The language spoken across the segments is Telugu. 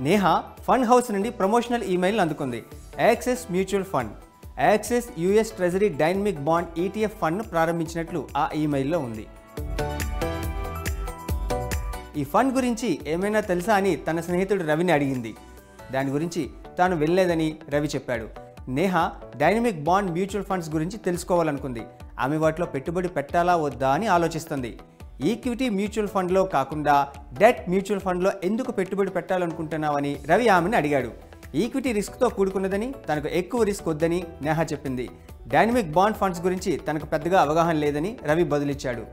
నేహా ఫండ్ హౌస్ నుండి ప్రమోషనల్ ఈమెయిల్ అందుకుంది. Axis mutual fund axis US treasury dynamic bond ETF ఫండ్ను ప్రారంభించినట్లు ఆ ఈమెయిల్లో ఉంది. ఈ ఫండ్ గురించి ఏమైనా తెలుసా అని తన స్నేహితుడు రవిని అడిగింది. దాని గురించి తాను వెళ్ళలేదని రవి చెప్పాడు. Neha dynamic bond mutual funds గురించి తెలుసుకోవాలనుకుంది. ఆమె వాటిలో పెట్టుబడి పెట్టాలా వద్దా అని ఆలోచిస్తుంది. ఈక్విటీ మ్యూచువల్ ఫండ్లో కాకుండా డెట్ మ్యూచువల్ ఫండ్లో ఎందుకు పెట్టుబడి పెట్టాలనుకుంటున్నావని రవి ఆమెను అడిగాడు. ఈక్విటీ రిస్క్తో కూడుకున్నదని, తనకు ఎక్కువ రిస్క్ వద్దని నేహా చెప్పింది. డైనమిక్ బాండ్ ఫండ్స్ గురించి తనకు పెద్దగా అవగాహన లేదని రవి బదులిచ్చాడు.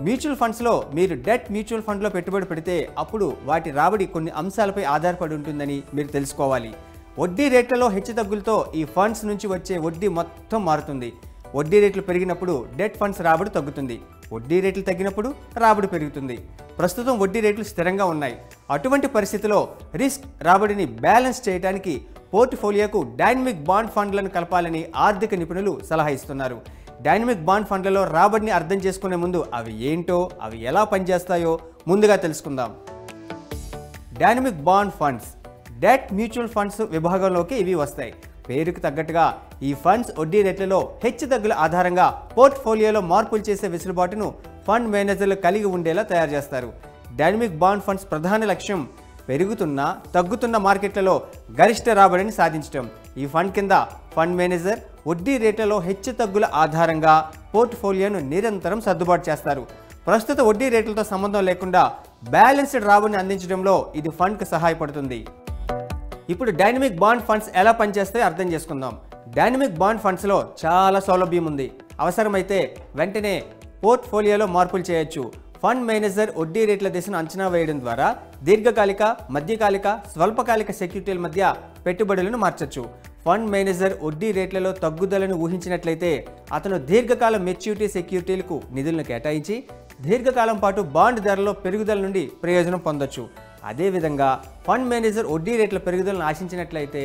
మ్యూచువల్ ఫండ్స్లో మీరు డెట్ మ్యూచువల్ ఫండ్లో పెట్టుబడి పెడితే అప్పుడు వాటి రాబడి కొన్ని అంశాలపై ఆధారపడి ఉంటుందని మీరు తెలుసుకోవాలి. వడ్డీ రేట్లలో హెచ్చుతగ్గులతో ఈ ఫండ్స్ నుంచి వచ్చే వడ్డీ మొత్తం మారుతుంది. వడ్డీ రేట్లు పెరిగినప్పుడు డెట్ ఫండ్స్ రాబడి తగ్గుతుంది. వడ్డీ రేట్లు తగ్గినప్పుడు రాబడి పెరుగుతుంది. ప్రస్తుతం వడ్డీ రేట్లు స్థిరంగా ఉన్నాయి. అటువంటి పరిస్థితిలో రిస్క్ రాబడిని బ్యాలెన్స్ చేయడానికి పోర్ట్ఫోలియోకు డైనమిక్ బాండ్ ఫండ్లను కలపాలని ఆర్థిక నిపుణులు సలహా ఇస్తున్నారు. డైనమిక్ బాండ్ ఫండ్లలో రాబడిని అర్థం చేసుకునే ముందు అవి ఏంటో, అవి ఎలా పనిచేస్తాయో ముందుగా తెలుసుకుందాం. Dynamic bond funds debt mutual funds విభాగంలోకి ఇవి వస్తాయి. పేరుకు తగ్గట్టుగా ఈ ఫండ్స్ వడ్డీ రేట్లలో హెచ్చుతగ్గుల ఆధారంగా పోర్ట్ఫోలియోలో మార్పులు చేసే వెసులుబాటును ఫండ్ మేనేజర్లు కలిగి ఉండేలా తయారు చేస్తారు. డైనమిక్ బాండ్ ఫండ్స్ ప్రధాన లక్ష్యం పెరుగుతున్న తగ్గుతున్న మార్కెట్లలో గరిష్ట రాబడిని సాధించడం. ఈ ఫండ్ కింద ఫండ్ మేనేజర్ వడ్డీ రేట్లలో హెచ్చుతగ్గుల ఆధారంగా పోర్ట్ఫోలియోను నిరంతరం సర్దుబాటు చేస్తారు. ప్రస్తుత వడ్డీ రేట్లతో సంబంధం లేకుండా బ్యాలెన్స్డ్ రాబడిని అందించడంలో ఇది ఫండ్కు సహాయపడుతుంది. ఇప్పుడు డైనమిక్ బాండ్ ఫండ్స్ ఎలా పనిచేస్తాయో అర్థం చేసుకుందాం. డైనమిక్ బాండ్ ఫండ్స్లో చాలా సౌలభ్యం ఉంది. అవసరమైతే వెంటనే పోర్ట్ఫోలియోలో మార్పులు చేయొచ్చు. ఫండ్ మేనేజర్ వడ్డీ రేట్ల దిశను అంచనా వేయడం ద్వారా దీర్ఘకాలిక, మధ్యకాలిక, స్వల్పకాలిక సెక్యూరిటీల మధ్య పెట్టుబడులను మార్చొచ్చు. ఫండ్ మేనేజర్ వడ్డీ రేట్లలో తగ్గుదలను ఊహించినట్లయితే అతను దీర్ఘకాల మెచ్యూరిటీ సెక్యూరిటీలకు నిధులను కేటాయించి దీర్ఘకాలం పాటు బాండ్ ధరలో పెరుగుదల నుండి ప్రయోజనం పొందొచ్చు. అదేవిధంగా ఫండ్ మేనేజర్ వడ్డీ రేట్ల పెరుగుదలను ఆశించినట్లయితే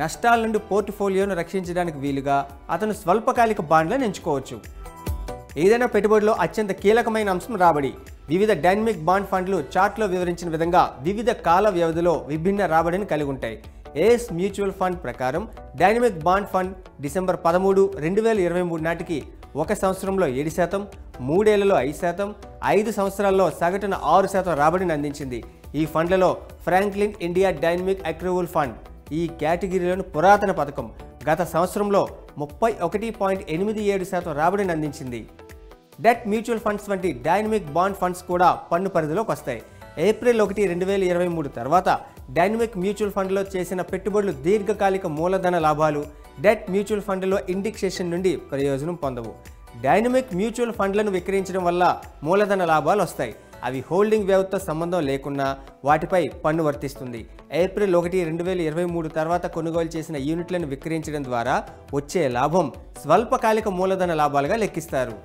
నష్టాల నుండి పోర్ట్ఫోలియోను రక్షించడానికి వీలుగా అతను స్వల్పకాలిక బాండ్లను ఎంచుకోవచ్చు. ఏదైనా పెట్టుబడిలో అత్యంత కీలకమైన అంశం రాబడి. వివిధ డైనమిక్ బాండ్ ఫండ్లు చార్ట్లో వివరించిన విధంగా వివిధ కాల వ్యవధిలో విభిన్న రాబడిని కలిగి ఉంటాయి. ఏఎస్ మ్యూచువల్ ఫండ్ ప్రకారం డైనమిక్ బాండ్ ఫండ్ డిసెంబర్ 13, 2023 నాటికి 1 సంవత్సరంలో 7%, 3 ఏళ్లలో 5%, 5 సంవత్సరాల్లో సగటున 6% రాబడిని అందించింది. ఈ ఫండ్లలో Franklin India dynamic accrual fund ఈ కేటగిరీలోని పురాతన పథకం గత సంవత్సరంలో 31.87% రాబడిని అందించింది. డెట్ మ్యూచువల్ ఫండ్స్ వంటి డైనమిక్ బాండ్ ఫండ్స్ కూడా పన్ను పరిధిలోకి వస్తాయి. ఏప్రిల్ 1, 2023 తర్వాత డైనమిక్ మ్యూచువల్ ఫండ్లో చేసిన పెట్టుబడులు దీర్ఘకాలిక మూలధన లాభాలు డెట్ మ్యూచువల్ ఫండ్లో ఇండెక్సేషన్ నుండి ప్రయోజనం పొందవు. డైనమిక్ మ్యూచువల్ ఫండ్లను విక్రయించడం వల్ల మూలధన లాభాలు వస్తాయి. అవి హోల్డింగ్ వ్యవధితో సంబంధం లేకున్నా వాటిపై పన్ను వర్తిస్తుంది. ఏప్రిల్ 1, 2023 తర్వాత కొనుగోలు చేసిన యూనిట్లను విక్రయించడం ద్వారా వచ్చే లాభం స్వల్పకాలిక మూలధన లాభాలుగా లెక్కిస్తారు.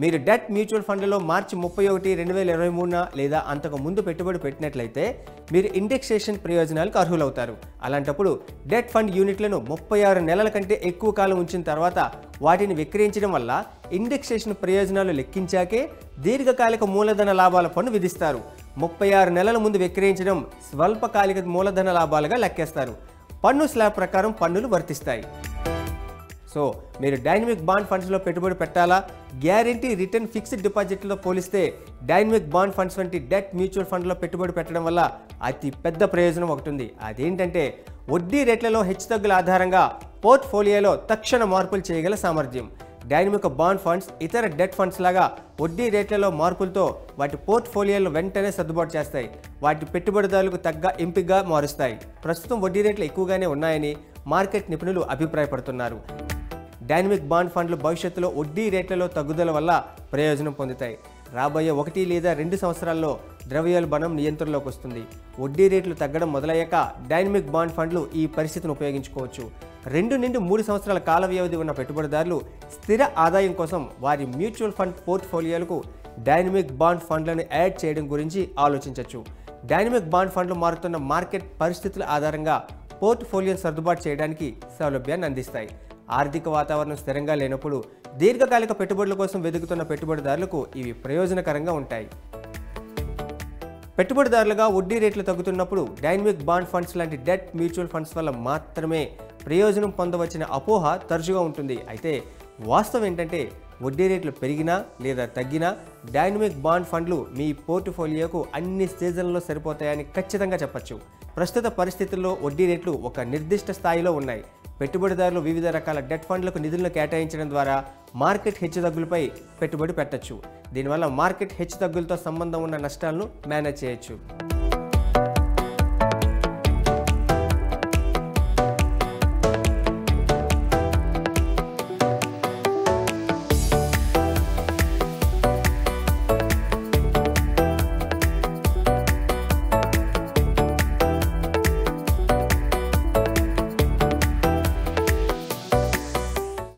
మీరు డెట్ మ్యూచువల్ ఫండ్లలో మార్చి 31, 2023 లేదా అంతకు ముందు పెట్టుబడి పెట్టినట్లయితే మీరు ఇండెక్సేషన్ ప్రయోజనాలకు అర్హులవుతారు. అలాంటప్పుడు డెట్ ఫండ్ యూనిట్లను 36 నెలల కంటే ఎక్కువ కాలం ఉంచిన తర్వాత వాటిని విక్రయించడం వల్ల ఇండెక్సేషన్ ప్రయోజనాలు లెక్కించాకే దీర్ఘకాలిక మూలధన లాభాల పన్ను విధిస్తారు. 36 నెలల ముందు విక్రయించడం స్వల్పకాలిక మూలధన లాభాలుగా లెక్కేస్తారు. పన్ను స్లాబ్ ప్రకారం పన్నులు వర్తిస్తాయి. సో మీరు డైనమిక్ బాండ్ ఫండ్స్లో పెట్టుబడి పెట్టాలా? గ్యారంటీ రిటర్న్ ఫిక్స్డ్ డిపాజిట్లతో పోలిస్తే డైనమిక్ బాండ్ ఫండ్స్ వంటి డెట్ మ్యూచువల్ ఫండ్లో పెట్టుబడి పెట్టడం వల్ల అతి పెద్ద ప్రయోజనం ఒకటి ఉంది. అదేంటంటే వడ్డీ రేట్లలో హెచ్చుతగ్గుల ఆధారంగా పోర్ట్ఫోలియోలో తక్షణ మార్పులు చేయగల సామర్థ్యం. డైనమిక్ బాండ్ ఫండ్స్ ఇతర డెట్ ఫండ్స్ లాగా వడ్డీ రేట్లలో మార్పులతో వాటి పోర్ట్ఫోలియోలు వెంటనే సర్దుబాటు చేస్తాయి. వాటి పెట్టుబడిదారులకు తగ్గ ఎంపికగా మారుస్తాయి. ప్రస్తుతం వడ్డీ రేట్లు ఎక్కువగానే ఉన్నాయని మార్కెట్ నిపుణులు అభిప్రాయపడుతున్నారు. డైనమిక్ బాండ్ ఫండ్లు భవిష్యత్తులో వడ్డీ రేట్లలో తగ్గుదల వల్ల ప్రయోజనం పొందుతాయి. రాబోయే 1 లేదా 2 సంవత్సరాల్లో ద్రవ్యోల్బణం నియంత్రణలోకి వస్తుంది. వడ్డీ రేట్లు తగ్గడం మొదలయ్యాక డైనమిక్ బాండ్ ఫండ్లు ఈ పరిస్థితిని ఉపయోగించుకోవచ్చు. 2 నుండి 3 సంవత్సరాల కాల వ్యవధి ఉన్న పెట్టుబడిదారులు స్థిర ఆదాయం కోసం వారి మ్యూచువల్ ఫండ్ పోర్ట్ఫోలియోలకు డైనమిక్ బాండ్ ఫండ్లను యాడ్ చేయడం గురించి ఆలోచించవచ్చు. డైనమిక్ బాండ్ ఫండ్లు మారుతున్న మార్కెట్ పరిస్థితుల ఆధారంగా పోర్ట్ఫోలియోను సర్దుబాటు చేయడానికి సౌలభ్యాన్ని అందిస్తాయి. ఆర్థిక వాతావరణం స్థిరంగా లేనప్పుడు దీర్ఘకాలిక పెట్టుబడుల కోసం వెతుకుతున్న పెట్టుబడిదారులకు ఇవి ప్రయోజనకరంగా ఉంటాయి. పెట్టుబడిదారులుగా వడ్డీ రేట్లు తగ్గుతున్నప్పుడు డైనమిక్ బాండ్ ఫండ్స్ లాంటి డెట్ మ్యూచువల్ ఫండ్స్ వల్ల మాత్రమే ప్రయోజనం పొందవచ్చిన అపోహ తరచుగా ఉంటుంది. అయితే వాస్తవం ఏంటంటే వడ్డీ రేట్లు పెరిగినా లేదా తగ్గినా డైనమిక్ బాండ్ ఫండ్లు మీ పోర్ట్ఫోలియోకు అన్ని సీజన్లలో సరిపోతాయని ఖచ్చితంగా చెప్పొచ్చు. ప్రస్తుత పరిస్థితుల్లో వడ్డీ రేట్లు ఒక నిర్దిష్ట స్థాయిలో ఉన్నాయి. పెట్టుబడిదారులు వివిధ రకాల డెట్ ఫండ్లకు నిధులను కేటాయించడం ద్వారా మార్కెట్ హెచ్చుతగ్గులపై పెట్టుబడి పెట్టొచ్చు. దీనివల్ల మార్కెట్ హెచ్చుతగ్గులతో సంబంధం ఉన్న నష్టాలను మేనేజ్ చేయొచ్చు.